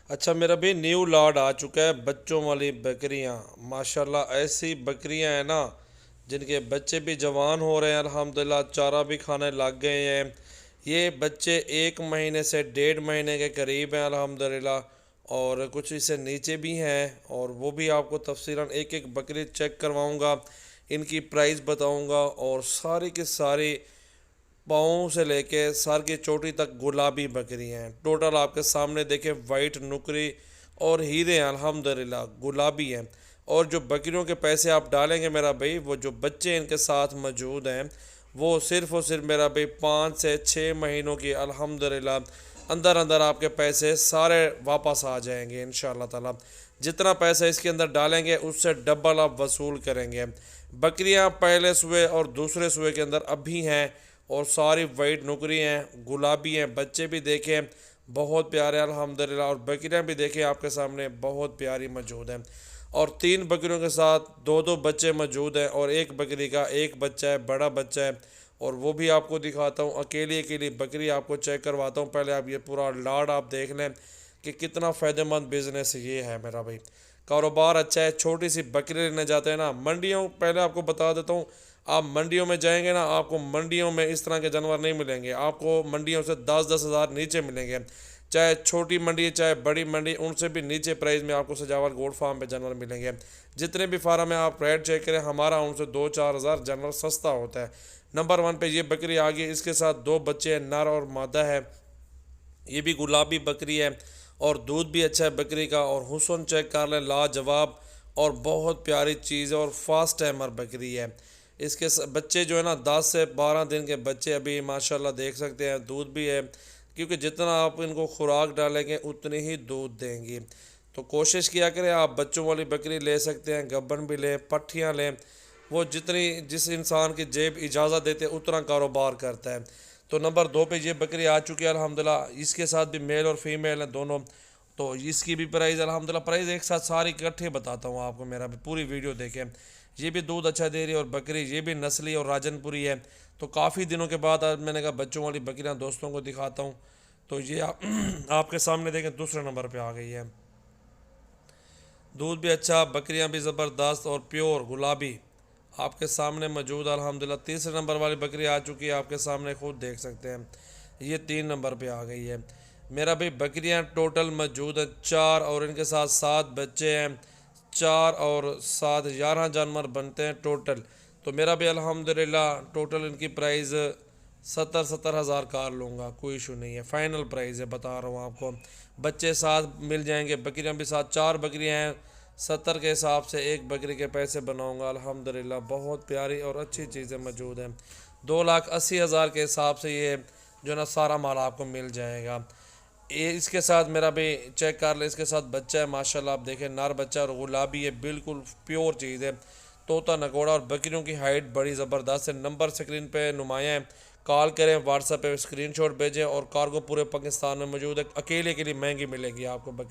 अच्छा मेरा भी न्यू लॉट आ चुका है, बच्चों वाली बकरियां। माशाल्लाह ऐसी बकरियां हैं ना जिनके बच्चे भी जवान हो रहे हैं, अल्हम्दुलिल्लाह चारा भी खाने लग गए हैं। ये बच्चे 1 महीने से 1.5 महीने के करीब हैं अल्हम्दुलिल्लाह, और कुछ इससे नीचे भी हैं, और वो भी आपको तफसीलन एक एक बकरी चेक करवाऊंगा, इनकी प्राइस बताऊंगा, और सारी की सारी पाँव से लेके सर की चोटी तक गुलाबी बकरी हैं। टोटल आपके सामने देखे वाइट नुकरी और हीरे हैं, अल्हम्दुलिल्लाह गुलाबी हैं। और जो बकरियों के पैसे आप डालेंगे मेरा भाई, वो जो बच्चे इनके साथ मौजूद हैं वो सिर्फ़ और सिर्फ मेरा भाई 5 से 6 महीनों की, अल्हम्दुलिल्लाह अंदर अंदर आपके पैसे सारे वापस आ जाएंगे इंशाअल्लाह ताला। जितना पैसा इसके अंदर डालेंगे उससे डबल आप वसूल करेंगे। बकरियां पहले सुबह और दूसरे सुबह के अंदर अभी हैं, और सारी वाइट नुकरी हैं, गुलाबी हैं। बच्चे भी देखें बहुत प्यारे अल्हम्दुलिल्लाह, और बकरियां भी देखें आपके सामने बहुत प्यारी मौजूद हैं। और 3 बकरियों के साथ दो दो बच्चे मौजूद हैं, और एक बकरी का एक बच्चा है, बड़ा बच्चा है, और वो भी आपको दिखाता हूँ। अकेली अकेली बकरी आपको चेक करवाता हूँ। पहले आप ये पूरा लाड आप देख लें कि कितना फ़ायदेमंद बिज़नेस ये है मेरा भाई। कारोबार अच्छा है। छोटी सी बकरी लेने जाते हैं ना मंडियों, पहले आपको बता देता हूँ, आप मंडियों में जाएंगे ना, आपको मंडियों में इस तरह के जानवर नहीं मिलेंगे। आपको मंडियों से 10-10 हज़ार नीचे मिलेंगे। चाहे छोटी मंडी चाहे बड़ी मंडी, उनसे भी नीचे प्राइस में आपको सजावल गोड फार्म पे जानवर मिलेंगे। जितने भी फार्म है आप रेट चेक करें, हमारा उनसे 2-4 हज़ार जानवर सस्ता होता है। नंबर 1 पे ये बकरी आ गई, इसके साथ 2 बच्चे हैं, नर और मादा है। ये भी गुलाबी बकरी है, और दूध भी अच्छा है बकरी का, और हुस्न चेक कर लें लाजवाब, और बहुत प्यारी चीज़ है, और फास्ट टाइमर बकरी है। इसके बच्चे जो है ना 10 से 12 दिन के बच्चे अभी माशाल्लाह देख सकते हैं। दूध भी है, क्योंकि जितना आप इनको खुराक डालेंगे उतनी ही दूध देंगी। तो कोशिश किया करें, आप बच्चों वाली बकरी ले सकते हैं, गब्बन भी लें, पट्ठियाँ लें। वो जितनी जिस इंसान की जेब इजाज़त देते उतना कारोबार करता है। तो नंबर 2 पे ये बकरी आ चुकी है अल्हम्दुलिल्लाह। इसके साथ भी मेल और फीमेल हैं दोनों। तो इसकी भी प्राइस अल्हम्दुलिल्लाह, प्राइस एक साथ सारी इकट्ठे बताता हूँ आपको, मेरा भी पूरी वीडियो देखें। ये भी दूध अच्छा दे रही है, और बकरी ये भी नस्ली और राजनपुरी है। तो काफ़ी दिनों के बाद आज मैंने कहा बच्चों वाली बकरियाँ दोस्तों को दिखाता हूँ। तो ये आपके सामने देखें दूसरे नंबर पे आ गई है। दूध भी अच्छा, बकरियां भी ज़बरदस्त और प्योर गुलाबी आपके सामने मौजूद अल्हम्दुलिल्लाह। तीसरे नंबर वाली बकरी आ चुकी है, आपके सामने खुद देख सकते हैं। ये 3 नंबर पे आ गई है। मेरा भाई बकरियां टोटल मौजूद है 4, और इनके साथ 7 बच्चे हैं। 4 और 7 11 जानवर बनते हैं टोटल। तो मेरा भी अल्हम्दुलिल्लाह टोटल इनकी प्राइस 70-70 हज़ार कार लूँगा, कोई इशू नहीं है। फाइनल प्राइस है, बता रहा हूँ आपको। बच्चे साथ मिल जाएंगे, बकरियां भी साथ। 4 बकरियां हैं, 70 के हिसाब से एक बकरी के पैसे बनाऊंगा अल्हम्दुलिल्लाह। बहुत प्यारी और अच्छी चीज़ें मौजूद हैं। 2,80,000 के हिसाब से ये जो ना सारा माल आपको मिल जाएगा। ये इसके साथ मेरा भी चेक कर ले, इसके साथ बच्चा है माशाल्लाह, आप देखें नर बच्चा और गुलाबी है, बिल्कुल प्योर चीज़ है। तोता नगोड़ा, और बकरियों की हाइट बड़ी ज़बरदस्त है। नंबर स्क्रीन पे नुमाया है, कॉल करें, व्हाट्सएप पे स्क्रीनशॉट भेजें। और कार्गो पूरे पाकिस्तान में मौजूद है। अकेले के लिए महंगी मिलेगी आपको बकरी।